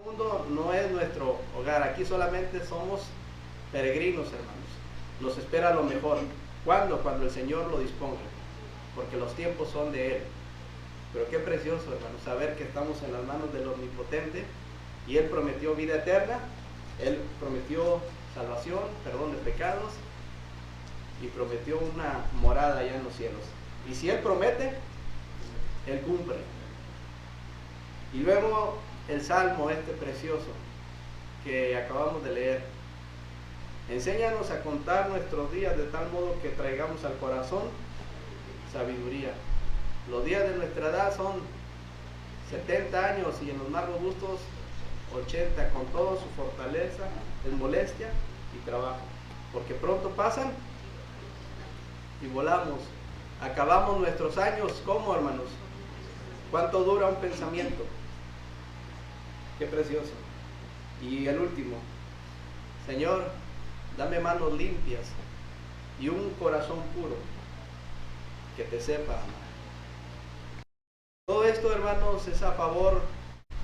mundo no es nuestro hogar, aquí solamente somos peregrinos, hermanos. Nos espera lo mejor. ¿Cuándo? Cuando el Señor lo disponga, porque los tiempos son de Él. Pero qué precioso, hermanos, saber que estamos en las manos del Omnipotente y Él prometió vida eterna, Él prometió salvación, perdón de pecados y prometió una morada allá en los cielos. Y si Él promete, Él cumple. Y luego el salmo este precioso que acabamos de leer. Enséñanos a contar nuestros días de tal modo que traigamos al corazón sabiduría. Los días de nuestra edad son 70 años y en los más robustos 80, con toda su fortaleza, molestia y trabajo. Porque pronto pasan y volamos. Acabamos nuestros años, ¿cómo, hermanos? ¿Cuánto dura un pensamiento? Qué precioso. Y el último, Señor, dame manos limpias y un corazón puro que te sepa amar. Todo esto, hermanos, es a favor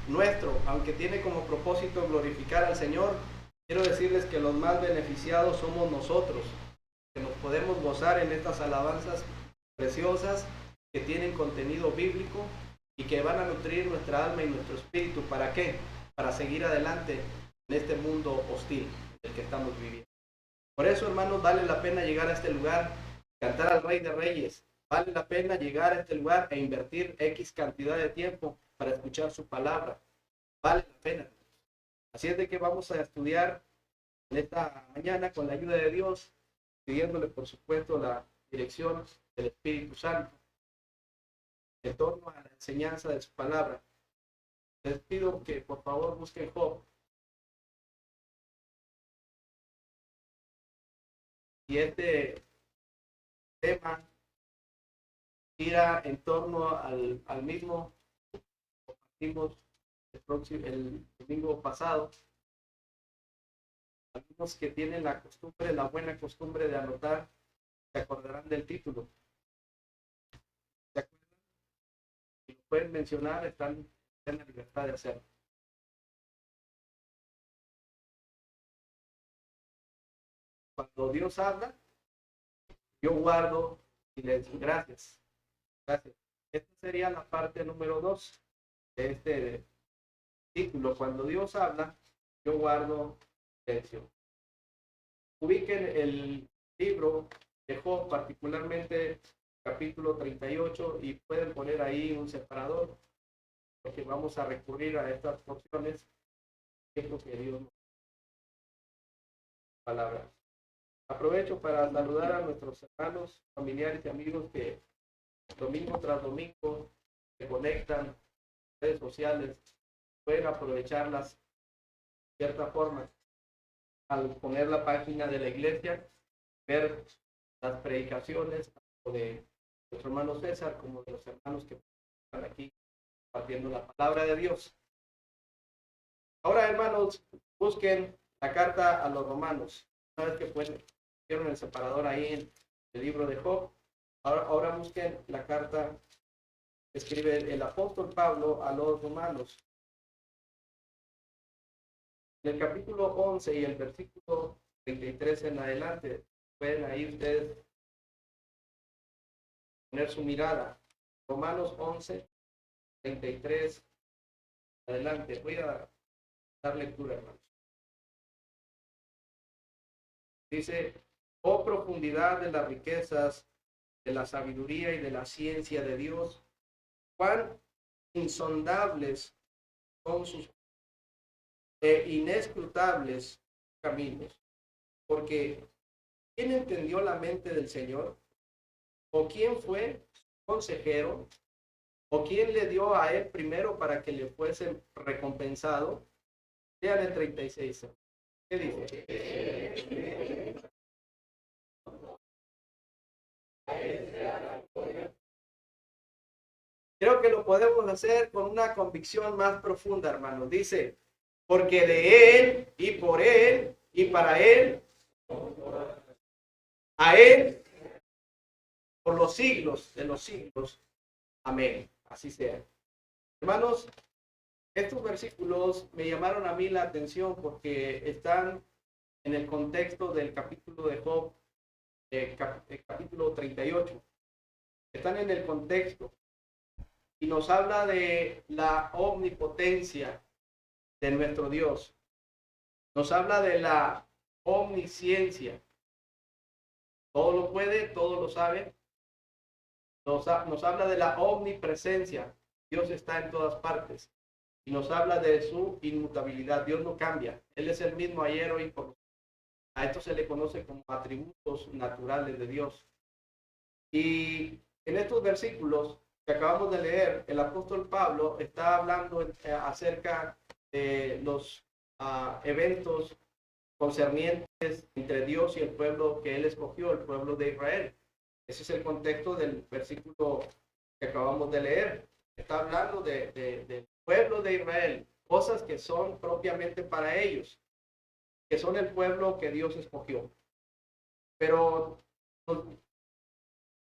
nuestro, aunque tiene como propósito glorificar al Señor. Quiero decirles que los más beneficiados somos nosotros, que nos podemos gozar en estas alabanzas preciosas que tienen contenido bíblico y que van a nutrir nuestra alma y nuestro espíritu. ¿Para qué? Para seguir adelante en este mundo hostil en el que estamos viviendo. Por eso, hermanos, vale la pena llegar a este lugar, cantar al Rey de Reyes. Vale la pena llegar a este lugar e invertir X cantidad de tiempo para escuchar su palabra. Vale la pena. Así es de que vamos a estudiar en esta mañana con la ayuda de Dios, pidiéndole por supuesto la dirección del Espíritu Santo en torno a la enseñanza de su palabra. Les pido que por favor busquen Job. Y este tema gira en torno al mismo que compartimos el domingo pasado. Algunos que tienen la costumbre, la buena costumbre de anotar, se acordarán del título. ¿Se acuerdan? Si lo pueden mencionar, están en la libertad de hacerlo. Cuando Dios habla, yo guardo silencio. Gracias. Gracias. Esta sería la parte número 2 de este título. Cuando Dios habla, yo guardo silencio. Ubiquen el libro de Job, particularmente capítulo 38, y pueden poner ahí un separador, porque vamos a recurrir a estas porciones, tiempo que Dios nos palabra. Aprovecho para saludar a nuestros hermanos, familiares y amigos que domingo tras domingo se conectan en redes sociales, pueden aprovecharlas de cierta forma al poner la página de la iglesia, ver las predicaciones tanto de nuestro hermano César como de los hermanos que están aquí compartiendo la palabra de Dios. Ahora, hermanos, busquen la carta a los romanos. Una vez que pusieron el separador ahí en el libro de Job, ahora busquen la carta que escribe el apóstol Pablo a los romanos. En el capítulo 11 y el versículo 33 en adelante, pueden ahí ustedes poner su mirada. Romanos 11, 33 adelante. Voy a dar lectura, hermanos. Dice, oh profundidad de las riquezas, de la sabiduría y de la ciencia de Dios, cuán insondables son sus inescrutables caminos. Porque ¿quién entendió la mente del Señor? ¿O quién fue consejero? ¿O quién le dio a él primero para que le fuese recompensado? Lean el 36. ¿Qué dice? Creo que lo podemos hacer con una convicción más profunda, hermanos. Dice, porque de Él y por Él y para Él, a Él, por los siglos de los siglos. Amén. Así sea. Hermanos, Estos versículos me llamaron a mí la atención porque están en el contexto del capítulo de Job, capítulo 38. Están en el contexto y nos habla de la omnipotencia de nuestro Dios. Nos habla de la omnisciencia. Todo lo puede, todo lo sabe. Nos habla de la omnipresencia. Dios está en todas partes. Y nos habla de su inmutabilidad. Dios no cambia. Él es el mismo ayer, hoy, por. A esto se le conoce como atributos naturales de Dios. Y en estos versículos que acabamos de leer, el apóstol Pablo está hablando acerca de los eventos concernientes entre Dios y el pueblo que él escogió, el pueblo de Israel. Ese es el contexto del versículo que acabamos de leer. Está hablando del pueblo de Israel, cosas que son propiamente para ellos, que son el pueblo que Dios escogió. Pero nos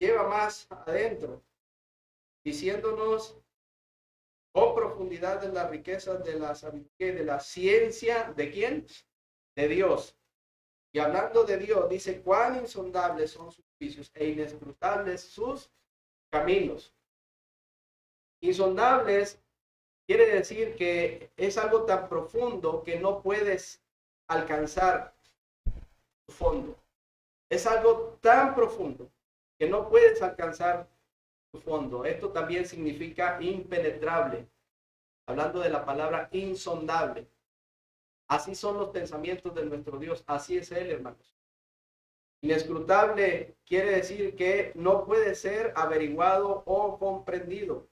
lleva más adentro, diciéndonos, oh profundidad de las riquezas de la sabiduría y de la ciencia, ¿de quién? De Dios. Y hablando de Dios, dice, cuán insondables son sus juicios e inescrutables sus caminos. Insondables quiere decir que es algo tan profundo que no puedes alcanzar su fondo. Es algo tan profundo que no puedes alcanzar su fondo. Esto también significa impenetrable, hablando de la palabra insondable. Así son los pensamientos de nuestro Dios, así es Él, hermanos. Inescrutable quiere decir que no puede ser averiguado o comprendido.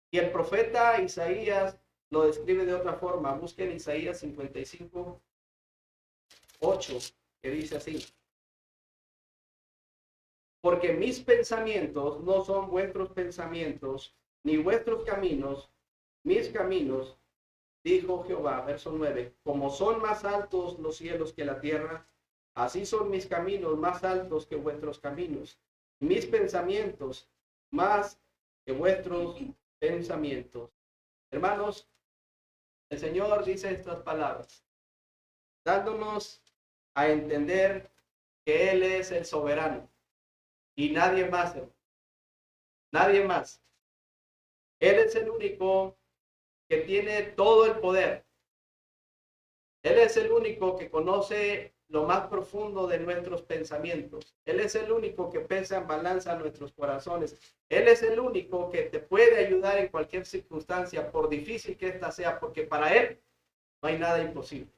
Y el profeta Isaías lo describe de otra forma. Busquen Isaías 55, 8, que dice así. Porque mis pensamientos no son vuestros pensamientos, ni vuestros caminos, mis caminos, dijo Jehová, verso 9, como son más altos los cielos que la tierra, así son mis caminos más altos que vuestros caminos, mis pensamientos más que vuestros pensamientos. Hermanos, el Señor dice estas palabras, dándonos a entender que Él es el soberano y nadie más, nadie más. Él es el único que tiene todo el poder. Él es el único que conoce lo más profundo de nuestros pensamientos. Él es el único que pesa en balanza nuestros corazones. Él es el único que te puede ayudar en cualquier circunstancia, por difícil que ésta sea, porque para Él no hay nada imposible.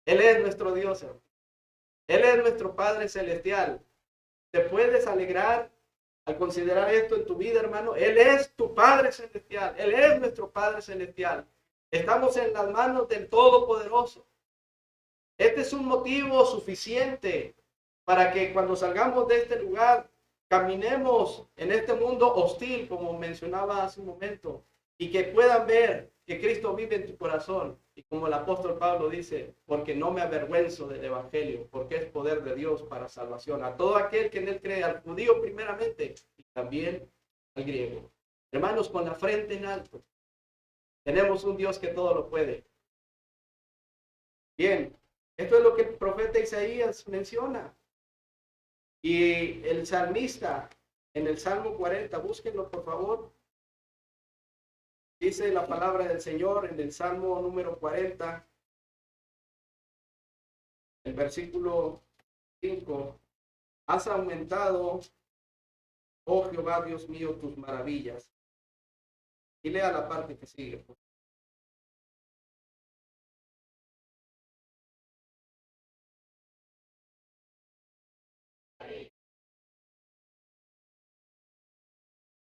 Él es nuestro Dios, hermano. Él es nuestro Padre Celestial. ¿Te puedes alegrar al considerar esto en tu vida, hermano? Él es tu Padre Celestial. Él es nuestro Padre Celestial. Estamos en las manos del Todopoderoso. Este es un motivo suficiente para que cuando salgamos de este lugar, caminemos en este mundo hostil, como mencionaba hace un momento, y que puedan ver que Cristo vive en tu corazón. Y como el apóstol Pablo dice, porque no me avergüenzo del evangelio, porque es poder de Dios para salvación a todo aquel que en él cree, al judío primeramente y también al griego. Hermanos, con la frente en alto, tenemos un Dios que todo lo puede. Bien, esto es lo que el profeta Isaías menciona. Y el salmista en el Salmo 40, búsquenlo por favor. Dice la palabra del Señor en el Salmo número 40, el versículo 5. Has aumentado, oh Jehová Dios mío, tus maravillas. Y lea la parte que sigue.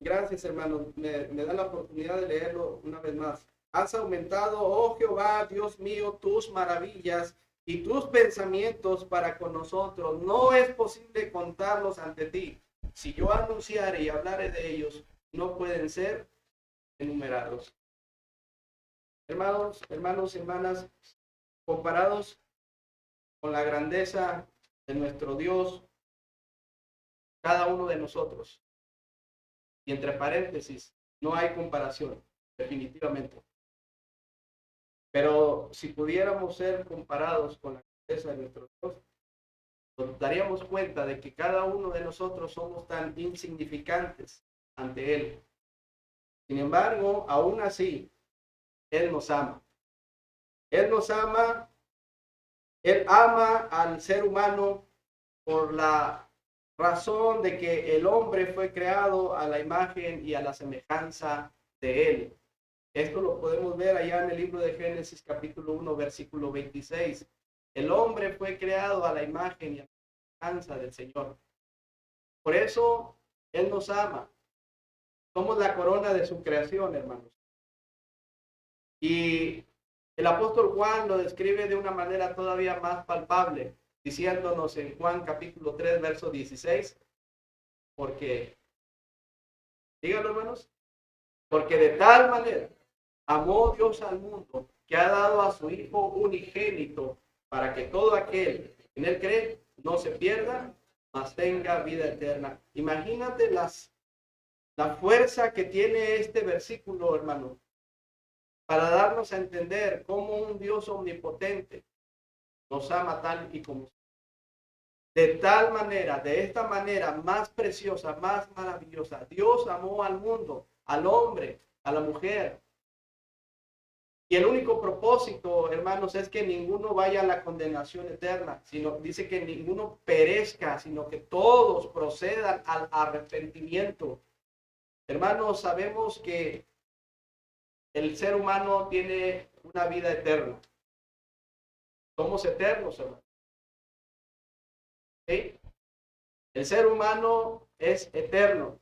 Gracias, hermano. Me da la oportunidad de leerlo una vez más. Has aumentado, oh Jehová, Dios mío, tus maravillas y tus pensamientos para con nosotros. No es posible contarlos ante ti. Si yo anunciare y hablare de ellos, no pueden ser enumerados. Hermanos, hermanas, comparados con la grandeza de nuestro Dios, cada uno de nosotros, y entre paréntesis, no hay comparación. definitivamente. Pero si pudiéramos ser comparados con la grandeza de nuestro Dios, nos daríamos cuenta de que cada uno de nosotros somos tan insignificantes ante Él. Sin embargo, aún así, Él nos ama. Él nos ama, Él ama al ser humano por la razón de que el hombre fue creado a la imagen y a la semejanza de Él. Esto lo podemos ver allá en el libro de Génesis capítulo 1, versículo 26. El hombre fue creado a la imagen y a la semejanza del Señor. Por eso Él nos ama. Somos la corona de su creación, hermanos. Y el apóstol Juan lo describe de una manera todavía más palpable, diciéndonos en Juan capítulo 3, verso 16, porque, díganlo hermanos, porque de tal manera amó Dios al mundo que ha dado a su Hijo unigénito para que todo aquel que en él cree no se pierda, mas tenga vida eterna. Imagínate la fuerza que tiene este versículo, hermano, para darnos a entender cómo un Dios omnipotente nos ama tal y como de tal manera, de esta manera más preciosa, más maravillosa. Dios amó al mundo, al hombre, a la mujer. Y el único propósito, hermanos, es que ninguno vaya a la condenación eterna, sino dice que ninguno perezca, sino que todos procedan al arrepentimiento. Hermanos, sabemos que el ser humano tiene una vida eterna. Somos eternos, hermanos. ¿Sí? El ser humano es eterno,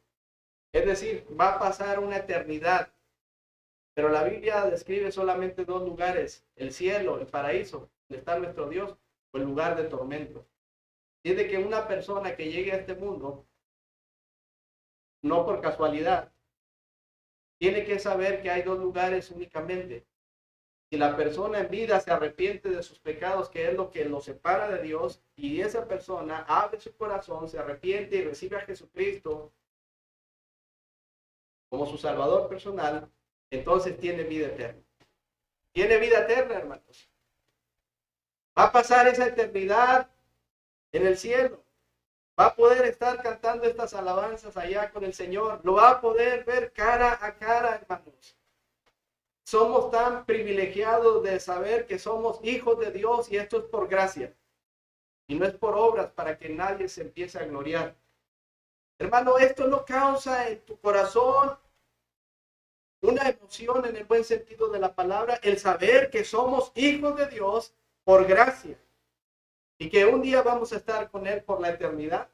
es decir, va a pasar una eternidad. Pero la Biblia describe solamente dos lugares, el cielo, el paraíso, donde está nuestro Dios, o el lugar de tormento. Dice que una persona que llegue a este mundo, no por casualidad, tiene que saber que hay dos lugares únicamente. Si la persona en vida se arrepiente de sus pecados, que es lo que lo separa de Dios, y esa persona abre su corazón, se arrepiente y recibe a Jesucristo como su Salvador personal, entonces tiene vida eterna. Tiene vida eterna, hermanos. Va a pasar esa eternidad en el cielo. Va a poder estar cantando estas alabanzas allá con el Señor. Lo va a poder ver cara a cara, hermanos. Somos tan privilegiados de saber que somos hijos de Dios y esto es por gracia. Y no es por obras para que nadie se empiece a gloriar. Hermano, esto no causa en tu corazón una emoción en el buen sentido de la palabra, el saber que somos hijos de Dios por gracia y que un día vamos a estar con Él por la eternidad.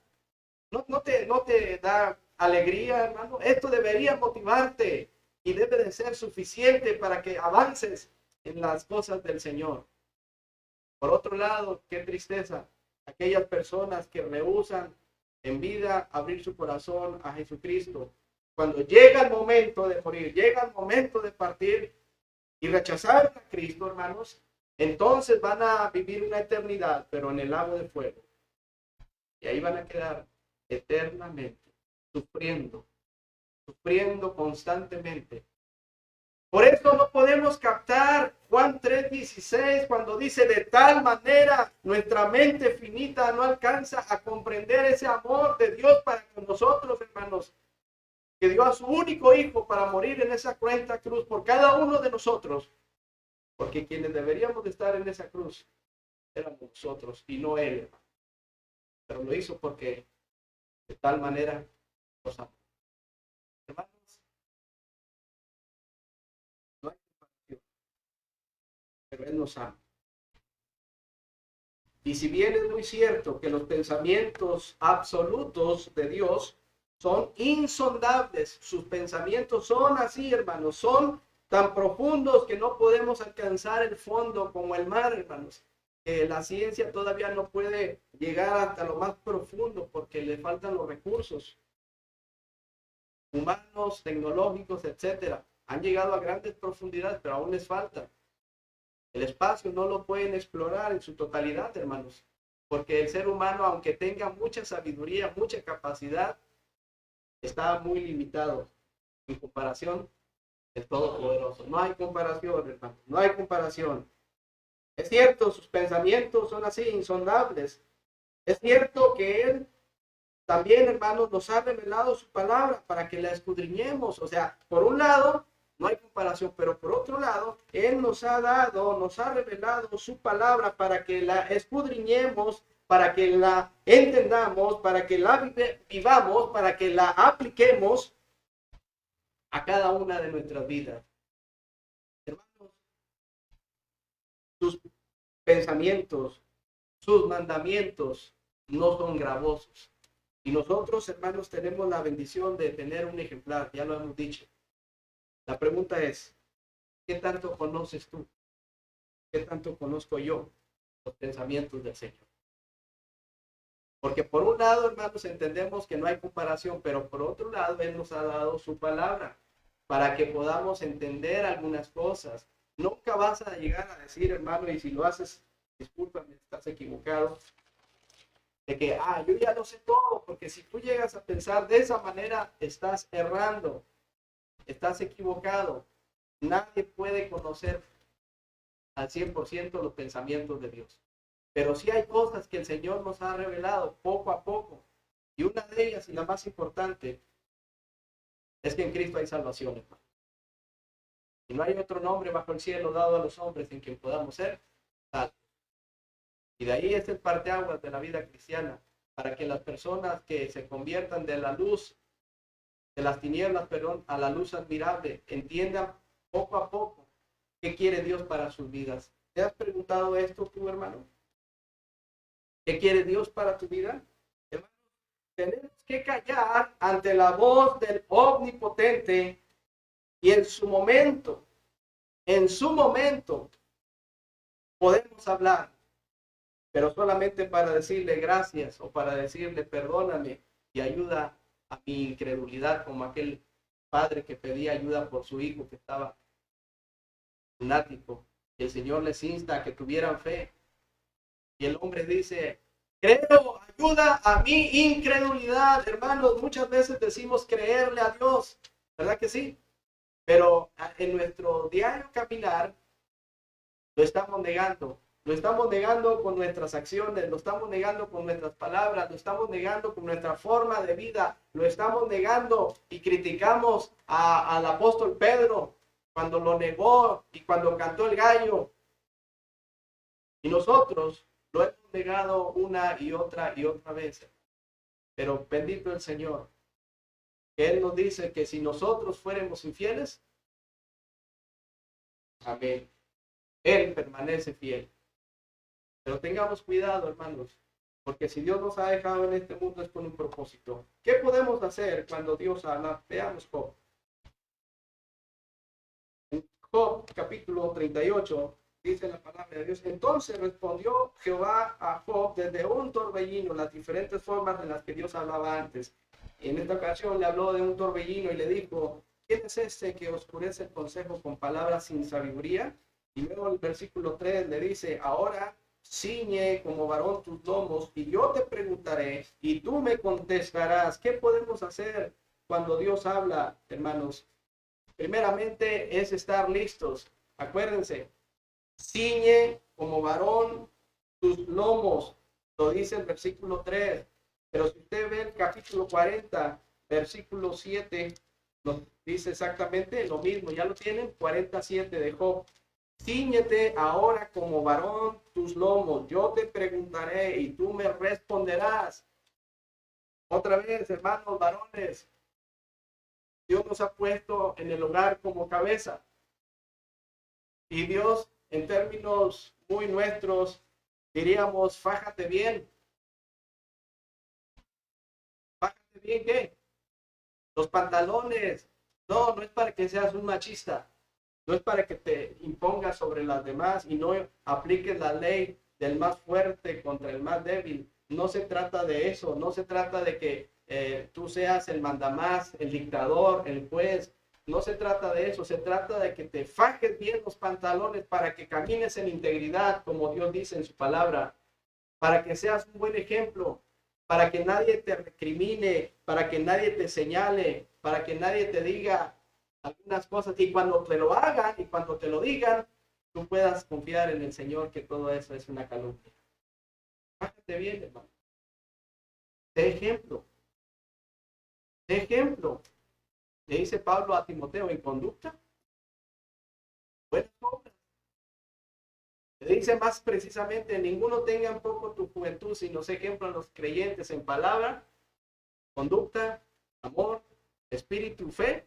No te da alegría, hermano. Esto debería motivarte y debe de ser suficiente para que avances en las cosas del Señor. Por otro lado, qué tristeza, aquellas personas que rehúsan en vida abrir su corazón a Jesucristo. Cuando llega el momento de morir, llega el momento de partir y rechazar a Cristo, hermanos, entonces van a vivir una eternidad, pero en el lago de fuego. Y ahí van a quedar eternamente, sufriendo constantemente. Por eso no podemos captar Juan 3:16 cuando dice de tal manera nuestra mente finita no alcanza a comprender ese amor de Dios para con nosotros, hermanos, que dio a su único hijo para morir en esa cruenta cruz por cada uno de nosotros, porque quienes deberíamos de estar en esa cruz éramos nosotros y no él, pero lo hizo porque de tal manera nos amó. Hermanos, no hay comparación, pero él nos ama. Y si bien es muy cierto que los pensamientos absolutos de Dios son insondables, sus pensamientos son así, hermanos, son tan profundos que no podemos alcanzar el fondo como el mar, hermanos. La ciencia todavía no puede llegar hasta lo más profundo porque le faltan los recursos humanos, tecnológicos, etcétera. Han llegado a grandes profundidades, pero aún les falta. El espacio no lo pueden explorar en su totalidad, hermanos, porque el ser humano, aunque tenga mucha sabiduría, mucha capacidad, está muy limitado en comparación el Todopoderoso. No hay comparación, hermano, no hay comparación. Es cierto, sus pensamientos son así, insondables. Es cierto que Él también, hermanos, nos ha revelado su palabra para que la escudriñemos. O sea, por un lado, no hay comparación, pero por otro lado, Él nos ha dado, nos ha revelado su palabra para que la escudriñemos, para que la entendamos, para que la vivamos, para que la apliquemos a cada una de nuestras vidas. Hermanos, sus pensamientos, sus mandamientos no son gravosos. Y nosotros, hermanos, tenemos la bendición de tener un ejemplar, ya lo hemos dicho. La pregunta es, ¿qué tanto conoces tú? ¿Qué tanto conozco yo los pensamientos del Señor? Porque por un lado, hermanos, entendemos que no hay comparación, pero por otro lado, Él nos ha dado su palabra para que podamos entender algunas cosas. Nunca vas a llegar a decir, hermano, y si lo haces, discúlpame, estás equivocado, de que, yo ya lo sé todo, porque si tú llegas a pensar de esa manera, estás errando, estás equivocado. Nadie puede conocer al 100% los pensamientos de Dios. Pero sí hay cosas que el Señor nos ha revelado poco a poco. Y una de ellas, y la más importante, es que en Cristo hay salvación, hermano. Y no hay otro nombre bajo el cielo dado a los hombres en quien podamos ser salvos. Y de ahí es el parteaguas de la vida cristiana, para que las personas que se conviertan de la luz, de las tinieblas, perdón, a la luz admirable, entiendan poco a poco qué quiere Dios para sus vidas. ¿Te has preguntado esto tú, hermano? ¿Qué quiere Dios para tu vida? Hermano, tenemos que callar ante la voz del Omnipotente y en su momento, podemos hablar, pero solamente para decirle gracias o para decirle perdóname y ayuda a mi incredulidad, como aquel padre que pedía ayuda por su hijo que estaba lunático. Y el Señor les insta a que tuvieran fe. Y el hombre dice, creo, ayuda a mi incredulidad. Hermanos, muchas veces decimos creerle a Dios, ¿verdad que sí? Pero en nuestro diario caminar lo estamos negando. Lo estamos negando con nuestras acciones, lo estamos negando con nuestras palabras, lo estamos negando con nuestra forma de vida, lo estamos negando y criticamos al apóstol Pedro cuando lo negó y cuando cantó el gallo. Y nosotros lo hemos negado una y otra vez. Pero bendito el Señor, que Él nos dice que si nosotros fuéramos infieles, amén, Él permanece fiel. Pero tengamos cuidado, hermanos, porque si Dios nos ha dejado en este mundo es con un propósito. ¿Qué podemos hacer cuando Dios habla? Veamos Job. En Job, capítulo 38, dice la palabra de Dios. Entonces respondió Jehová a Job desde un torbellino, las diferentes formas en las que Dios hablaba antes. Y en esta ocasión le habló de un torbellino y le dijo, ¿quién es este que oscurece el consejo con palabras sin sabiduría? Y luego el versículo 3 le dice, ahora ciñe como varón tus lomos y yo te preguntaré y tú me contestarás. ¿Qué podemos hacer cuando Dios habla, hermanos? Primeramente es estar listos. Acuérdense, ciñe como varón tus lomos, lo dice el versículo 3. Pero si usted ve el capítulo 40, versículo 7, nos dice exactamente lo mismo. Ya lo tienen, 47 de Job. Cíñete ahora como varón tus lomos, yo te preguntaré y tú me responderás. Otra vez, hermanos varones, Dios nos ha puesto en el hogar como cabeza. Y Dios, en términos muy nuestros, diríamos, fájate bien. ¿Fájate bien qué? Los pantalones. No, no es para que seas un machista. No es para que te impongas sobre las demás y no apliques la ley del más fuerte contra el más débil. No se trata de eso, no se trata de que tú seas el mandamás, el dictador, el juez. No se trata de eso, se trata de que te fajes bien los pantalones para que camines en integridad, como Dios dice en su palabra, para que seas un buen ejemplo, para que nadie te recrimine, para que nadie te señale, para que nadie te diga, algunas cosas, y cuando te lo hagan y cuando te lo digan, tú puedas confiar en el Señor que todo eso es una calumnia. Bájate bien, hermano. De ejemplo, de ejemplo. Le dice Pablo a Timoteo en conducta, buenas obras. Le dice más precisamente, ninguno tenga en poco tu juventud, sino sé ejemplo a los creyentes en palabra, conducta, amor, espíritu, fe.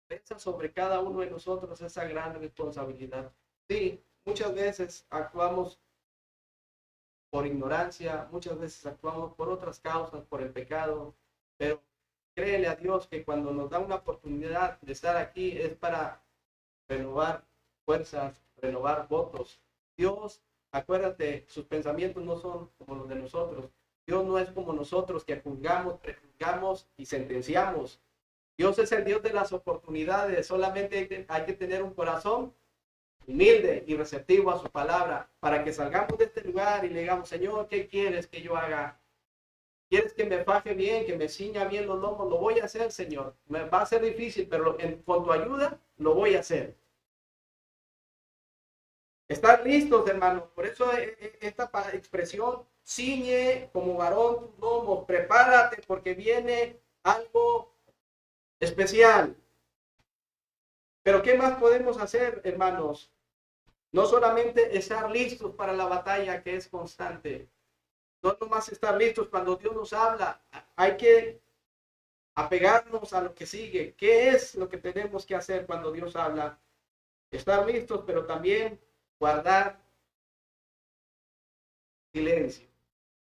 Pesa sobre cada uno de nosotros esa gran responsabilidad. Sí, muchas veces actuamos por ignorancia, muchas veces actuamos por otras causas, por el pecado, pero créele a Dios que cuando nos da una oportunidad de estar aquí es para renovar fuerzas, renovar votos. Dios, acuérdate, sus pensamientos no son como los de nosotros. Dios no es como nosotros que juzgamos, prejuzgamos y sentenciamos. Dios es el Dios de las oportunidades. Solamente hay que tener un corazón humilde y receptivo a su palabra para que salgamos de este lugar y le digamos, Señor, ¿qué quieres que yo haga? ¿Quieres que me faje bien, que me ciña bien los lomos? Lo voy a hacer, Señor. Me va a ser difícil, pero con tu ayuda lo voy a hacer. Están listos, hermanos. Por eso esta expresión, ciñe como varón tus lomos, prepárate porque viene algo especial. Pero ¿qué más podemos hacer, hermanos? No solamente estar listos para la batalla que es constante. No nomás estar listos cuando Dios nos habla. Hay que apegarnos a lo que sigue. ¿Qué es lo que tenemos que hacer cuando Dios habla? Estar listos, pero también guardar silencio.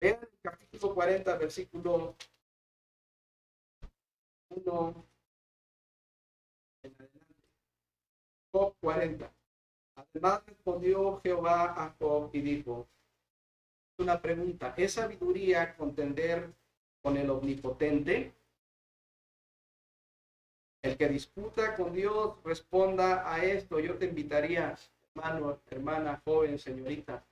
En el capítulo 40, versículo 1 en adelante. Job 40. Además respondió Jehová a Job y dijo, una pregunta, ¿es sabiduría contender con el omnipotente? El que disputa con Dios responda a esto. Yo te invitaría, hermano, hermana, joven, señorita,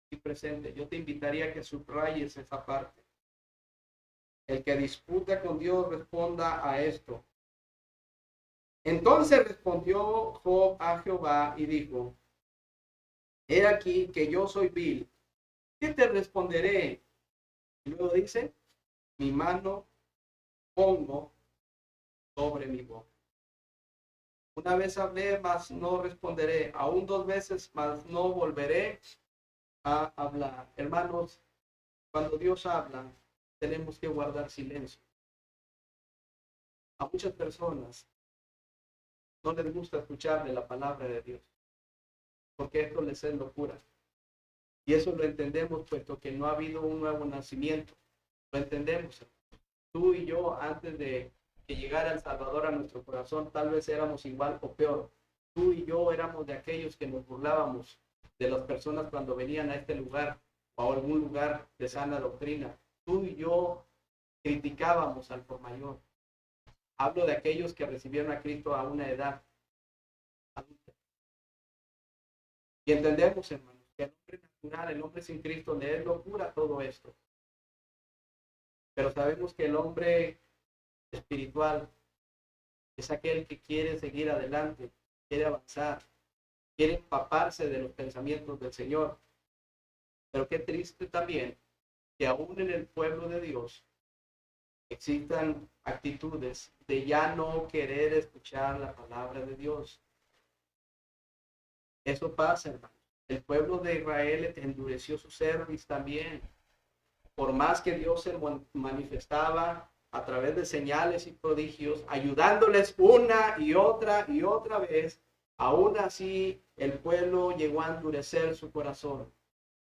aquí presente, yo te invitaría a que subrayes esa parte. El que disputa con Dios responda a esto. Entonces respondió Job a Jehová y dijo, he aquí que yo soy vil. ¿Qué te responderé? Y luego dice, mi mano pongo sobre mi boca. Una vez hablé, mas no responderé. Aún dos veces, mas no volveré a hablar. Hermanos, cuando Dios habla, tenemos que guardar silencio. A muchas personas no les gusta escuchar de la palabra de Dios, porque esto les es locura. Y eso lo entendemos, puesto que no ha habido un nuevo nacimiento. Lo entendemos. Tú y yo, antes de que llegara el Salvador a nuestro corazón, tal vez éramos igual o peor. Tú y yo éramos de aquellos que nos burlábamos de las personas cuando venían a este lugar o a algún lugar de sana doctrina. Tú y yo criticábamos al por mayor. Hablo de aquellos que recibieron a Cristo a una edad adulta. Y entendemos, hermanos, que el hombre natural, el hombre sin Cristo, le es locura todo esto. Pero sabemos que el hombre espiritual es aquel que quiere seguir adelante, quiere avanzar, quiere empaparse de los pensamientos del Señor. Pero qué triste también que aún en el pueblo de Dios existan actitudes de ya no querer escuchar la palabra de Dios. Eso pasa, hermano. El pueblo de Israel endureció su cerviz también. Por más que Dios se manifestaba a través de señales y prodigios, ayudándoles una y otra vez, aún así el pueblo llegó a endurecer su corazón.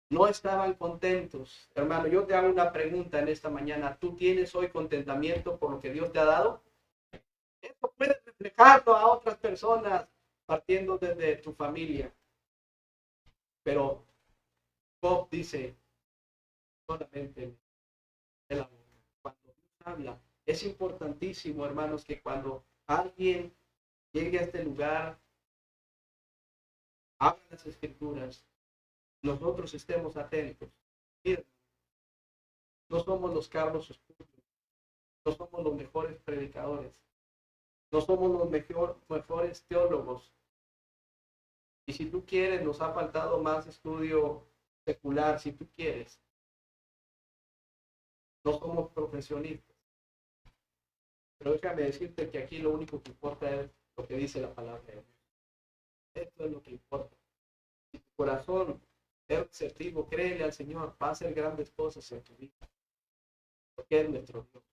No estaban contentos. Hermano, yo te hago una pregunta en esta mañana. ¿Tú tienes hoy contentamiento por lo que Dios te ha dado? Esto puedes reflejarlo a otras personas partiendo desde tu familia. Pero Job dice, solamente el amor. Cuando Dios habla, es importantísimo, hermanos, que cuando alguien llegue a este lugar, abra las escrituras, nosotros estemos atentos. Miren, no somos los Carlos oscuros, no somos los mejores predicadores, no somos los mejores teólogos. Y si tú quieres, nos ha faltado más estudio secular, si tú quieres. No somos profesionistas. Pero déjame decirte que aquí lo único que importa es lo que dice la palabra de Dios. Esto es lo que importa. Si tu corazón es receptivo, créele al Señor, va a hacer grandes cosas en tu vida. Porque es nuestro Dios.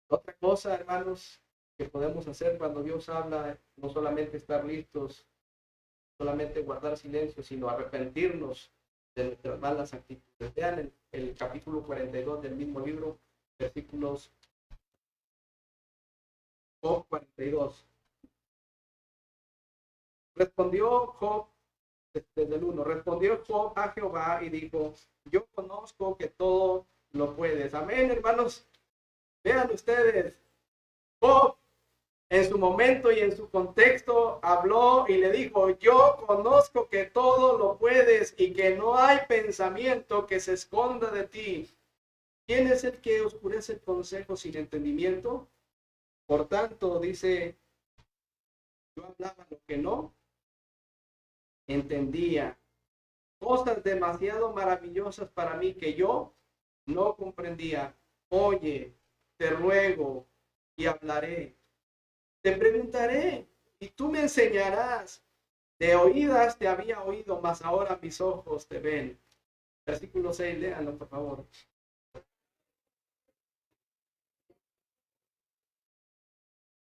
Otra cosa, hermanos, que podemos hacer cuando Dios habla, no solamente estar listos, solamente guardar silencio, sino arrepentirnos de nuestras malas actitudes. Vean el capítulo 42 del mismo libro, versículos Job 42. Respondió Job, desde el 1, respondió Job a Jehová y dijo, yo conozco que todo lo puedes. Amén, hermanos. Vean ustedes, Job en su momento y en su contexto habló y le dijo, yo conozco que todo lo puedes y que no hay pensamiento que se esconda de ti. ¿Quién es el que oscurece el consejo sin entendimiento? Por tanto, dice, yo hablaba lo que no entendía, cosas demasiado maravillosas para mí que yo no comprendía. Oye, te ruego y hablaré. Te preguntaré y tú me enseñarás. De oídas te había oído, mas ahora mis ojos te ven. Versículo 6, léanlo por favor.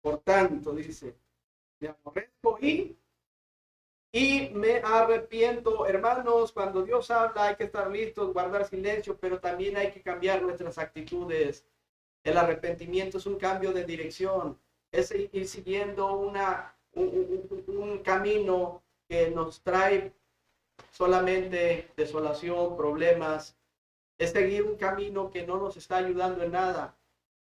Por tanto, dice, me aborrezco y me arrepiento. Hermanos, cuando Dios habla hay que estar listos, guardar silencio, pero también hay que cambiar nuestras actitudes. El arrepentimiento es un cambio de dirección, es ir siguiendo un camino que nos trae solamente desolación, problemas, es seguir un camino que no nos está ayudando en nada,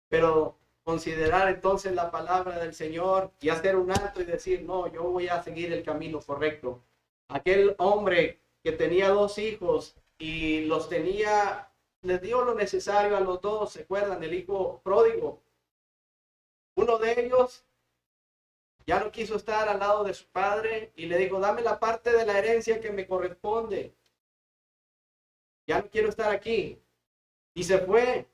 pero considerar entonces la palabra del Señor y hacer un alto y decir, no, yo voy a seguir el camino correcto. Aquel hombre que tenía 2 hijos y los tenía, les dio lo necesario a los 2, ¿se acuerdan? El hijo pródigo. Uno de ellos ya no quiso estar al lado de su padre y le dijo, dame la parte de la herencia que me corresponde. Ya no quiero estar aquí. Y se fue,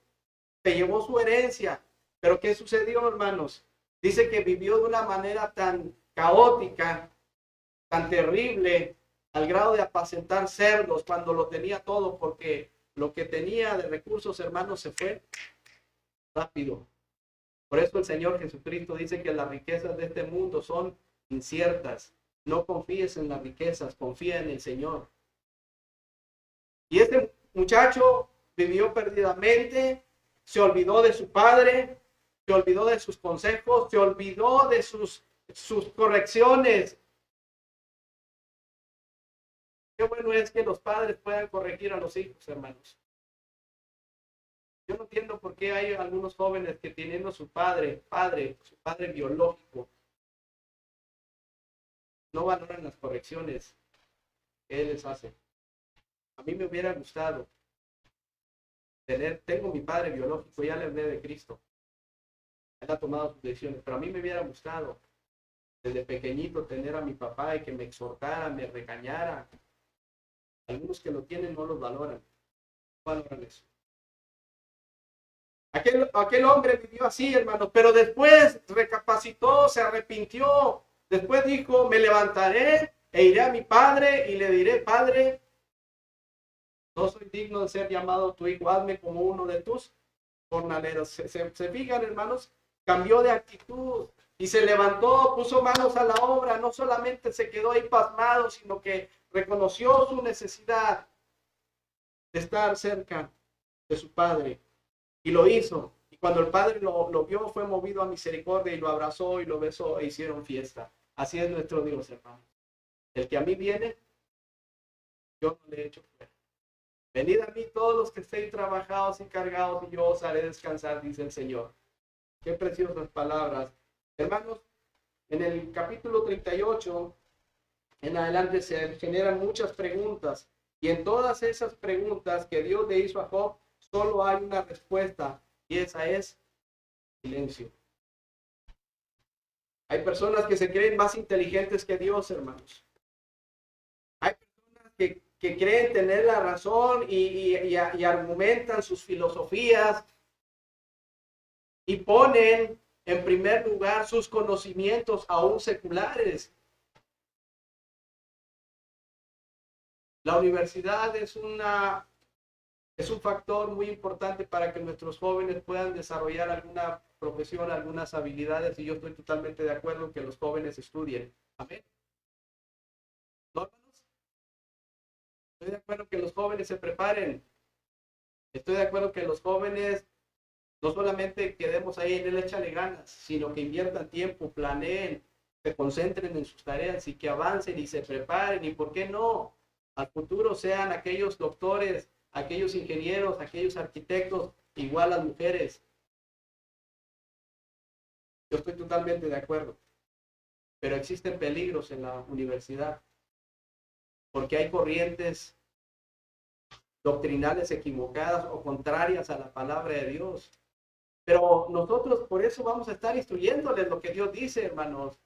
se llevó su herencia. Pero ¿qué sucedió, hermanos? Dice que vivió de una manera tan caótica, tan terrible, al grado de apacentar cerdos cuando lo tenía todo, porque lo que tenía de recursos, hermanos, se fue rápido. Por eso el Señor Jesucristo dice que las riquezas de este mundo son inciertas. No confíes en las riquezas, confía en el Señor. Y este muchacho vivió perdidamente, se olvidó de su padre, se olvidó de sus consejos, se olvidó de sus correcciones. Qué bueno es que los padres puedan corregir a los hijos, hermanos. Yo no entiendo por qué hay algunos jóvenes que teniendo su padre biológico, no valoran las correcciones que él les hace. A mí me hubiera gustado tengo mi padre biológico, ya le hablé de Cristo. Él ha tomado sus decisiones, pero a mí me hubiera gustado desde pequeñito tener a mi papá y que me exhortara, me regañara. Algunos que lo tienen no los valoran, no valoran eso. Aquel hombre vivió así, hermano, pero después recapacitó, se arrepintió. Después dijo, me levantaré e iré a mi padre y le diré, padre, no soy digno de ser llamado tu hijo, hazme como uno de tus jornaleros. Se fijan, hermanos, cambió de actitud y se levantó, puso manos a la obra, no solamente se quedó ahí pasmado, sino que reconoció su necesidad de estar cerca de su padre. Y lo hizo. Y cuando el padre lo vio, fue movido a misericordia y lo abrazó y lo besó e hicieron fiesta. Así es nuestro Dios, hermano. El que a mí viene, yo no le echo fuera. Venid a mí todos los que estéis trabajados y cargados y yo os haré descansar, dice el Señor. Qué preciosas palabras. Hermanos, en el capítulo 38, en adelante se generan muchas preguntas. Y en todas esas preguntas que Dios le hizo a Job, solo hay una respuesta. Y esa es silencio. Hay personas que se creen más inteligentes que Dios, hermanos. Hay personas que creen tener la razón y argumentan sus filosofías y ponen en primer lugar sus conocimientos aún seculares. La universidad es un factor muy importante para que nuestros jóvenes puedan desarrollar alguna profesión, algunas habilidades, y yo estoy totalmente de acuerdo en que los jóvenes estudien. Amén. ¿No, hermanos? Estoy de acuerdo que los jóvenes se preparen. Estoy de acuerdo que los jóvenes no solamente quedemos ahí en el échale ganas, sino que inviertan tiempo, planeen, se concentren en sus tareas y que avancen y se preparen. Y por qué no, al futuro sean aquellos doctores, aquellos ingenieros, aquellos arquitectos, igual las mujeres. Yo estoy totalmente de acuerdo. Pero existen peligros en la universidad, porque hay corrientes doctrinales equivocadas o contrarias a la palabra de Dios. Pero nosotros por eso vamos a estar instruyéndoles lo que Dios dice, hermanos.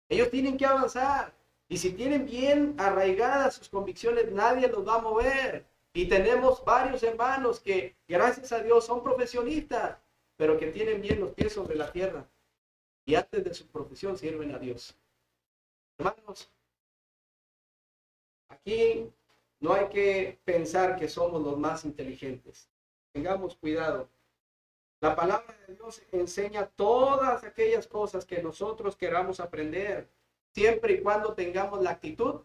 Ellos tienen que avanzar. Y si tienen bien arraigadas sus convicciones, nadie los va a mover. Y tenemos varios hermanos que, gracias a Dios, son profesionistas, pero que tienen bien los pies sobre la tierra. Y antes de su profesión sirven a Dios. Hermanos, aquí no hay que pensar que somos los más inteligentes. Tengamos cuidado. La palabra de Dios enseña todas aquellas cosas que nosotros queramos aprender, siempre y cuando tengamos la actitud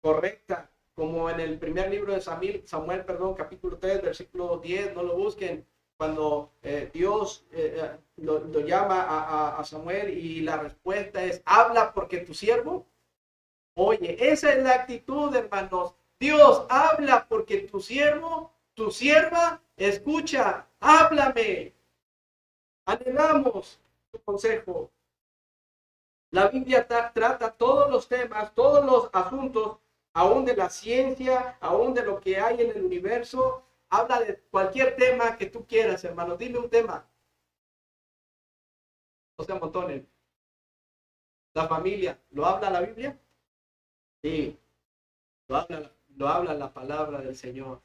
correcta, como en el primer libro de Samuel, capítulo 3, versículo 10, no lo busquen, cuando Dios lo llama a Samuel y la respuesta es, habla porque tu siervo oye. Esa es la actitud, hermanos. Dios habla porque tu siervo, tu sierva, escucha, háblame. Anhelamos tu consejo. La Biblia trata todos los temas, todos los asuntos, aún de la ciencia, aún de lo que hay en el universo. Habla de cualquier tema que tú quieras, hermano. Dime un tema. No se amontonen. La familia, ¿lo habla la Biblia? Sí, lo habla la palabra del Señor.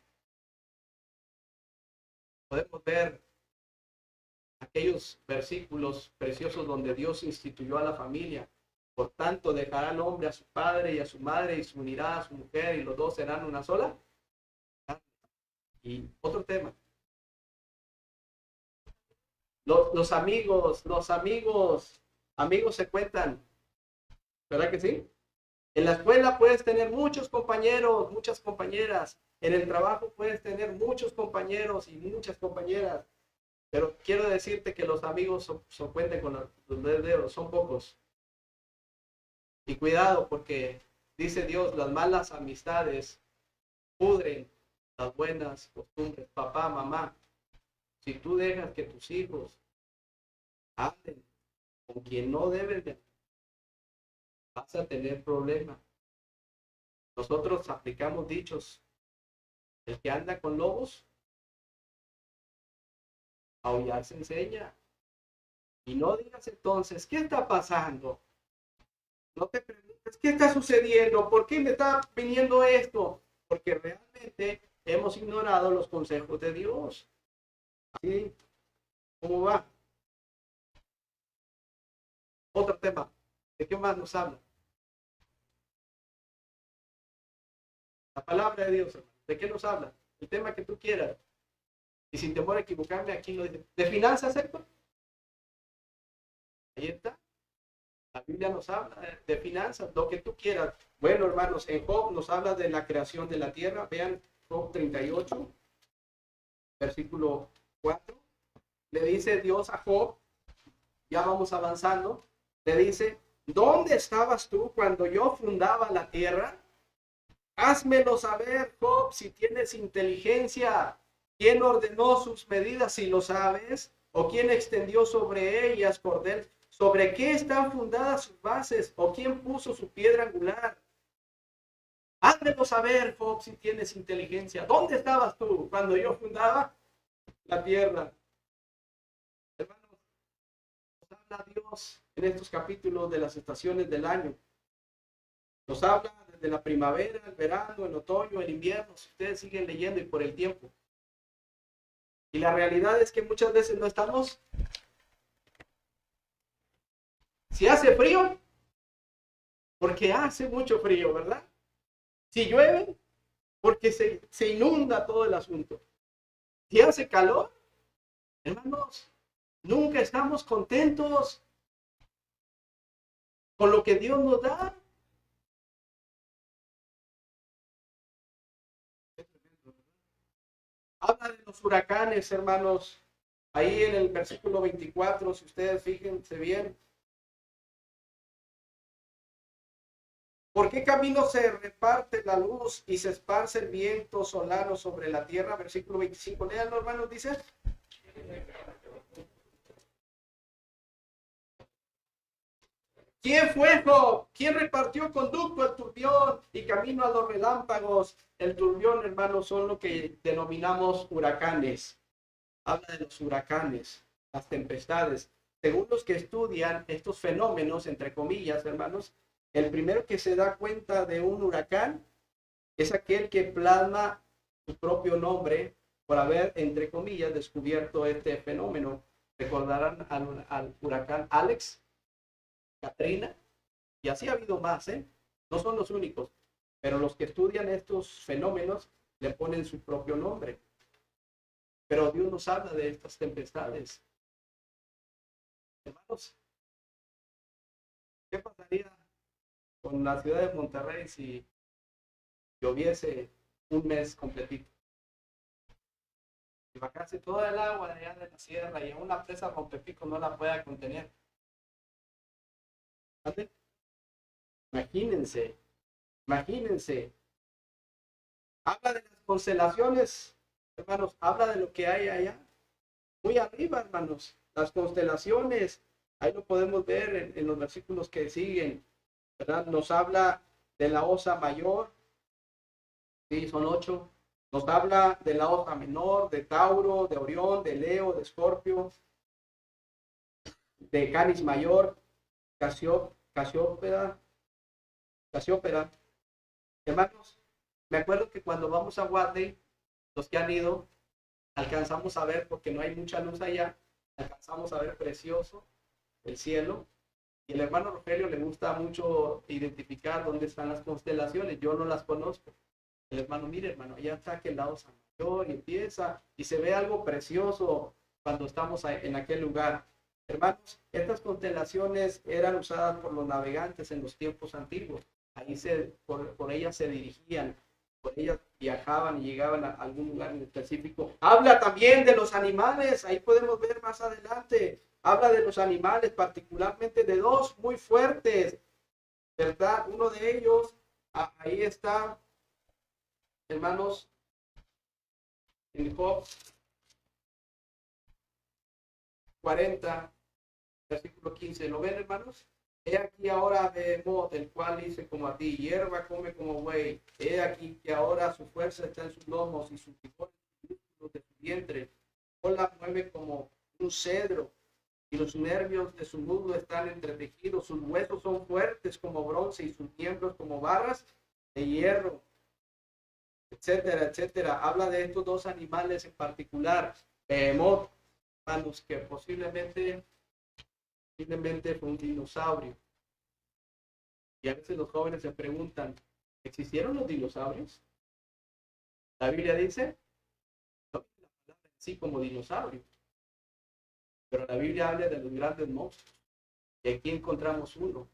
Podemos ver aquellos versículos preciosos donde Dios instituyó a la familia. Por tanto, dejará el hombre a su padre y a su madre y se unirá a su mujer y los dos serán una sola. Y otro tema. Los amigos se cuentan, ¿verdad que sí? En la escuela puedes tener muchos compañeros, muchas compañeras. En el trabajo puedes tener muchos compañeros y muchas compañeras. Pero quiero decirte que los amigos cuenten con los dedos, son pocos. Y cuidado, porque dice Dios, las malas amistades pudren las buenas costumbres. Papá, mamá, si tú dejas que tus hijos anden con quien no deben de, vas a tener problemas. Nosotros aplicamos dichos. El que anda con lobos, aullar se enseña. Y no digas entonces, ¿qué está pasando? No te preguntes, ¿qué está sucediendo? ¿Por qué me está viniendo esto? Porque realmente hemos ignorado los consejos de Dios. ¿Sí? ¿Cómo va? Otro tema. ¿De qué más nos habla? La palabra de Dios. ¿De qué nos habla? El tema que tú quieras. Y sin temor a equivocarme, aquí lo dice. ¿De finanzas, Héctor? Ahí está. La Biblia nos habla de finanzas, lo que tú quieras. Bueno, hermanos, en Job nos habla de la creación de la tierra. Vean Job 38, versículo 4. Le dice Dios a Job, ya vamos avanzando, le dice, ¿dónde estabas tú cuando yo fundaba la tierra? Házmelo saber, Job, si tienes inteligencia. ¿Quién ordenó sus medidas, si lo sabes? ¿O quién extendió sobre ellas cordel? ¿Sobre qué están fundadas sus bases? ¿O quién puso su piedra angular? Házmelo saber, Job, si tienes inteligencia. ¿Dónde estabas tú cuando yo fundaba la tierra? habla Dios en estos capítulos de las estaciones del año? Nos habla desde la primavera, el verano, el otoño, el invierno, si ustedes siguen leyendo y por el tiempo. Y la realidad es que muchas veces no estamos. Si hace frío, porque hace mucho frío, ¿verdad? Si llueve, porque se inunda todo el asunto. Si hace calor, hermanos, nunca estamos contentos con lo que Dios nos da. Habla de los huracanes, hermanos. Ahí en el versículo 24, si ustedes fíjense bien. ¿Por qué camino se reparte la luz y se esparce el viento solano sobre la tierra? Versículo 25. Lean, hermanos, dice. ¿Quién fue Job? ¿Quién repartió conducto al turbión y camino a los relámpagos? El turbión, hermanos, son lo que denominamos huracanes. Habla de los huracanes, las tempestades. Según los que estudian estos fenómenos, entre comillas, hermanos, el primero que se da cuenta de un huracán es aquel que plasma su propio nombre por haber, entre comillas, descubierto este fenómeno. Recordarán al huracán Alex, Katrina, y así ha habido más, ¿eh? No son los únicos, pero los que estudian estos fenómenos le ponen su propio nombre. Pero Dios nos habla de estas tempestades. Hermanos, ¿qué pasaría con la ciudad de Monterrey si lloviese un mes completito? Si bajase toda el agua de allá de la sierra y a una presa Rompepico no la pueda contener. ¿Vale? Imagínense, imagínense. Habla de las constelaciones, hermanos, habla de lo que hay allá. Muy arriba, hermanos, las constelaciones, ahí lo podemos ver en los versículos que siguen, ¿verdad? Nos habla de la Osa Mayor, sí, son 8. Nos habla de la Osa Menor, de Tauro, de Orión, de Leo, de Escorpio, de Canis Mayor, Casiopera. Hermanos, me acuerdo que cuando vamos a Wadley, los que han ido, alcanzamos a ver, porque no hay mucha luz allá, alcanzamos a ver precioso el cielo. Y el hermano Rogelio le gusta mucho identificar dónde están las constelaciones. Yo no las conozco. El hermano, mire, hermano, allá está aquel lado San Mayor y empieza y se ve algo precioso cuando estamos en aquel lugar. Hermanos, estas constelaciones eran usadas por los navegantes en los tiempos antiguos. Ahí por ellas se dirigían, por ellas viajaban y llegaban a algún lugar en específico. Habla también de los animales, ahí podemos ver más adelante. Habla de los animales, particularmente de dos muy fuertes, ¿verdad? Uno de ellos, ahí está, hermanos, en Job 40, versículo 15. ¿Lo ven, hermanos? He aquí ahora de Mod, el cual dice como a ti, hierba come como buey. He aquí que ahora su fuerza está en sus lomos y sus vigor en los músculos de su vientre. La mueve como un cedro y los nervios de su muslo están entretejidos. Sus huesos son fuertes como bronce y sus miembros como barras de hierro, etcétera, etcétera. Habla de estos dos animales en particular. Behemoth, hermanos, que posiblemente fue un dinosaurio. Y a veces los jóvenes se preguntan, ¿existieron los dinosaurios? La Biblia dice, no la palabra en sí como dinosaurio, pero la Biblia habla de los grandes monstruos. Y aquí encontramos uno.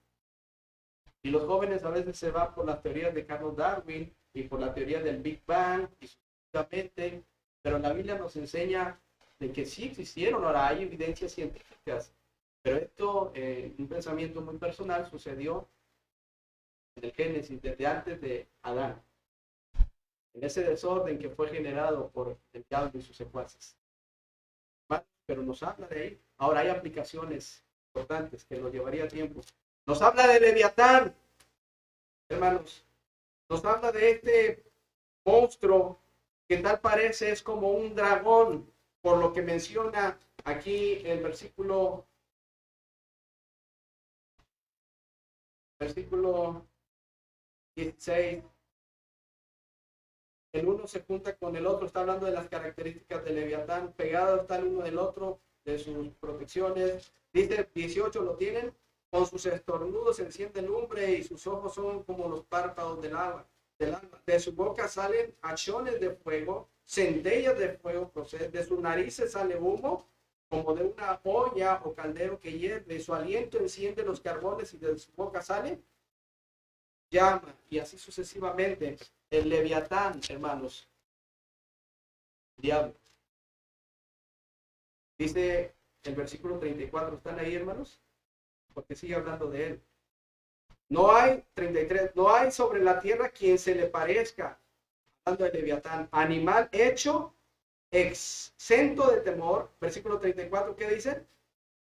Y los jóvenes a veces se van por las teorías de Carlos Darwin y por la teoría del Big Bang, y supuestamente, pero la Biblia nos enseña de que sí existieron. Ahora hay evidencias científicas, pero esto, un pensamiento muy personal, sucedió en el Génesis, desde antes de Adán, en ese desorden que fue generado por el diablo y sus secuaces. Pero nos habla de ahí. Ahora hay aplicaciones importantes que nos llevaría tiempo. Nos habla de Leviatán, hermanos. Nos habla de este monstruo que tal parece es como un dragón, por lo que menciona aquí el versículo versículo 16. El uno se junta con el otro, está hablando de las características del Leviatán, pegados está el uno del otro, de sus protecciones. Dice 18, lo tienen, con sus estornudos enciende lumbre y sus ojos son como los párpados del alma. De su boca salen hachones de fuego, centellas de fuego proceden, de sus narices sale humo, como de una olla o caldero que hierve, su aliento enciende los carbones y de su boca sale llama, y así sucesivamente. El Leviatán, hermanos, diablo. Dice el versículo 34, ¿están ahí, hermanos? Porque sigue hablando de él. No hay, 33, no hay sobre la tierra quien se le parezca, hablando de Leviatán, animal hecho exento de temor. Versículo 34, ¿qué dice?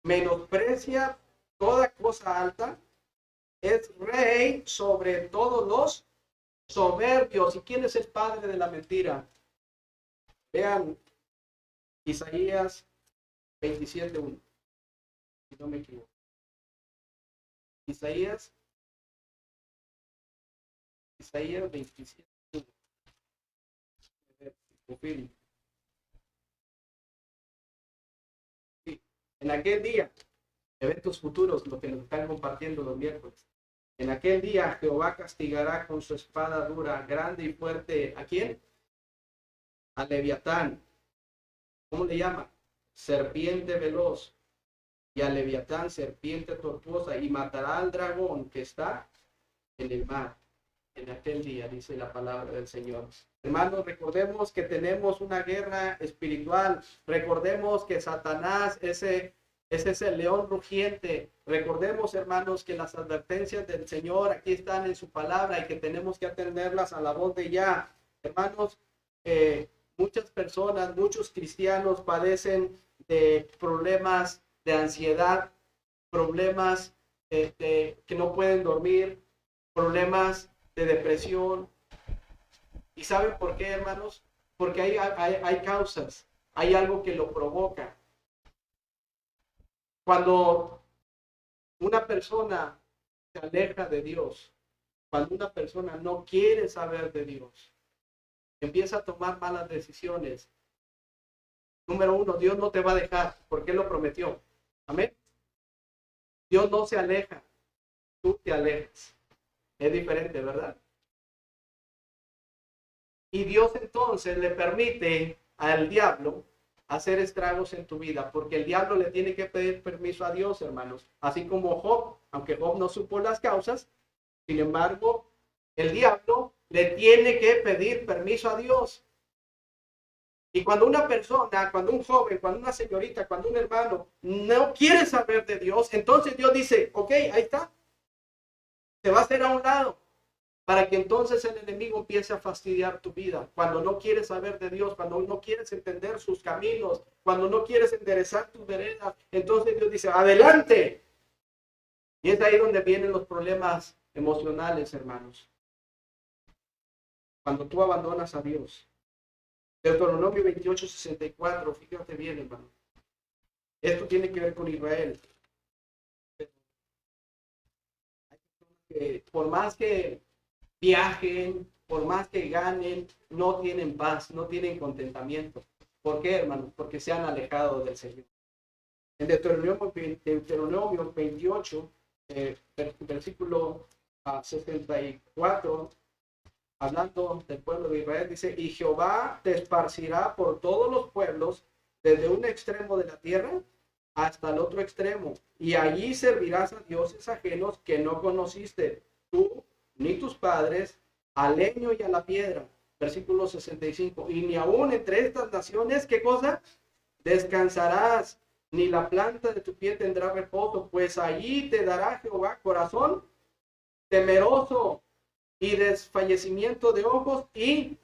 Menosprecia toda cosa alta, es rey sobre todos los soberbios. ¿Y quién es el padre de la mentira? Vean Isaías 27:1, si no me equivoco. Isaías 27:1. Sí. En aquel día, eventos futuros, lo que nos están compartiendo los miércoles. En aquel día Jehová castigará con su espada dura, grande y fuerte. ¿A quién? A Leviatán. ¿Cómo le llama? Serpiente veloz. Y a Leviatán, serpiente tortuosa. Y matará al dragón que está en el mar. En aquel día, dice la palabra del Señor. Hermanos, recordemos que tenemos una guerra espiritual. Recordemos que Satanás, ese es el león rugiente. Recordemos, hermanos, que las advertencias del Señor aquí están en su palabra y que tenemos que atenderlas a la voz de ya. Hermanos, muchas personas, muchos cristianos padecen de problemas de ansiedad, problemas que no pueden dormir, problemas de depresión. ¿Y saben por qué, hermanos? Porque hay causas, hay algo que lo provoca. Cuando una persona se aleja de Dios, cuando una persona no quiere saber de Dios, empieza a tomar malas decisiones. Número uno, Dios no te va a dejar, porque Él lo prometió. Amén. Dios no se aleja, tú te alejas. Es diferente, ¿verdad? Y Dios entonces le permite al diablo hacer estragos en tu vida, porque el diablo le tiene que pedir permiso a Dios, hermanos. Así como Job, aunque Job no supo las causas, sin embargo, el diablo le tiene que pedir permiso a Dios. Y cuando una persona, cuando un joven, cuando una señorita, cuando un hermano no quiere saber de Dios, entonces Dios dice, ok, ahí está, se va a hacer a un lado, para que entonces el enemigo empiece a fastidiar tu vida. Cuando no quieres saber de Dios, cuando no quieres entender sus caminos, cuando no quieres enderezar tus veredas, entonces Dios dice, adelante. Y es ahí donde vienen los problemas emocionales, hermanos. Cuando tú abandonas a Dios. Deuteronomio 28:64, fíjate bien, hermano. Esto tiene que ver con Israel. Por más que viajen, por más que ganen, no tienen paz, no tienen contentamiento. ¿Por qué, hermanos? Porque se han alejado del Señor. En Deuteronomio 28, versículo 64, hablando del pueblo de Israel, dice, y Jehová te esparcirá por todos los pueblos, desde un extremo de la tierra hasta el otro extremo, y allí servirás a dioses ajenos que no conociste, tú ni tus padres, al leño y a la piedra. Versículo 65, y ni aún entre estas naciones, ¿qué cosa? Descansarás, ni la planta de tu pie tendrá reposo, pues allí te dará Jehová corazón temeroso, y desfallecimiento de ojos y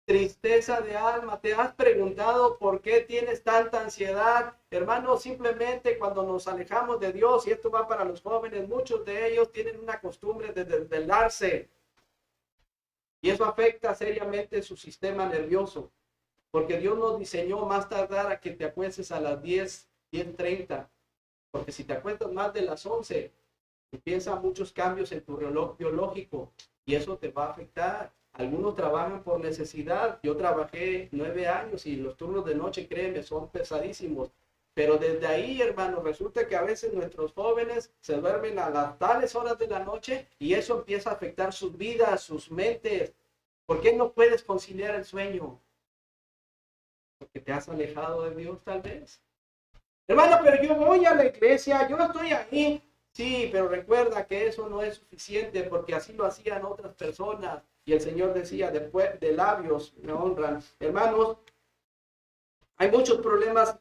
tristeza de alma. ¿Te has preguntado por qué tienes tanta ansiedad? Hermanos, simplemente cuando nos alejamos de Dios, y esto va para los jóvenes, muchos de ellos tienen una costumbre de desvelarse. Y eso afecta seriamente su sistema nervioso. Porque Dios nos diseñó más tardar a que te acuestes a las 10:30. Porque si te acuestas más de las 11, Empiezan muchos cambios en tu reloj biológico y eso te va a afectar. Algunos trabajan por necesidad. Yo trabajé 9 años y los turnos de noche, créeme, son pesadísimos. Pero desde ahí, hermano, resulta que a veces nuestros jóvenes se duermen a las tales horas de la noche y eso empieza a afectar sus vidas, sus mentes. ¿Por qué no puedes conciliar el sueño? Porque te has alejado de Dios, tal vez. Hermano, pero yo voy a la iglesia, yo estoy ahí. Sí, pero recuerda que eso no es suficiente porque así lo hacían otras personas. Y el Señor decía, después de labios me honran. Hermanos, hay muchos problemas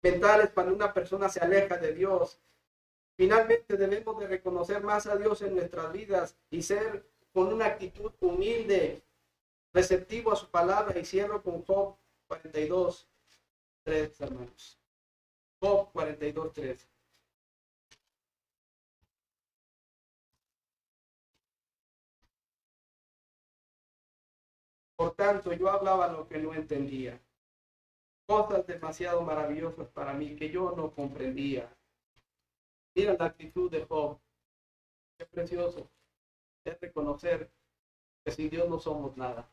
mentales cuando una persona se aleja de Dios. Finalmente debemos de reconocer más a Dios en nuestras vidas y ser con una actitud humilde, receptivo a su palabra. Y cierro con Job 42:3, hermanos. Job 42:3. Por tanto, yo hablaba lo que no entendía, cosas demasiado maravillosas para mí que yo no comprendía. Mira la actitud de Job, qué precioso es reconocer que sin Dios no somos nada.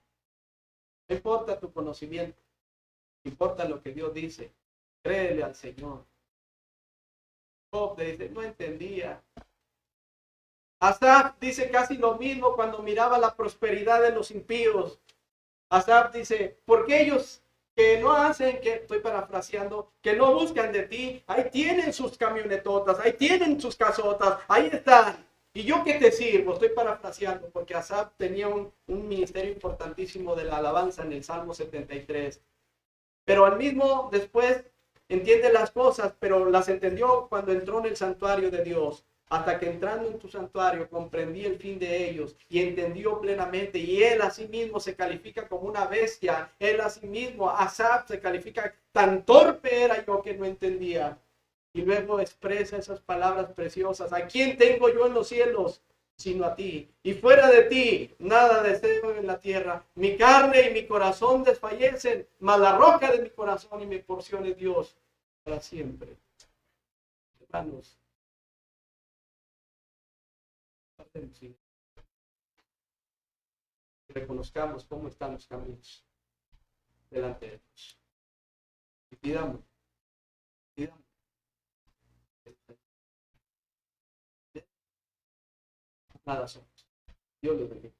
No importa tu conocimiento, no importa lo que Dios dice, créele al Señor. Job dice, no entendía. Asaf dice casi lo mismo cuando miraba la prosperidad de los impíos. Asaf dice, porque ellos que no hacen, que estoy parafraseando, que no buscan de ti, ahí tienen sus camionetotas, ahí tienen sus casotas, ahí están. ¿Y yo qué te sirvo? Estoy parafraseando, porque Asaf tenía un ministerio importantísimo de la alabanza en el Salmo 73. Pero al mismo después entiende las cosas, pero las entendió cuando entró en el santuario de Dios. Hasta que entrando en tu santuario comprendí el fin de ellos y entendió plenamente. Y él a sí mismo se califica como una bestia. Él a sí mismo, Asaf, se califica, tan torpe era yo que no entendía. Y luego expresa esas palabras preciosas. ¿A quién tengo yo en los cielos? Sino a ti. Y fuera de ti, nada deseo en la tierra. Mi carne y mi corazón desfallecen, mas la roca de mi corazón y mi porción es Dios para siempre. Hermanos, reconozcamos cómo están los caminos delante de Dios. Y pidamos, pidamos. Nada somos. Dios les bendiga.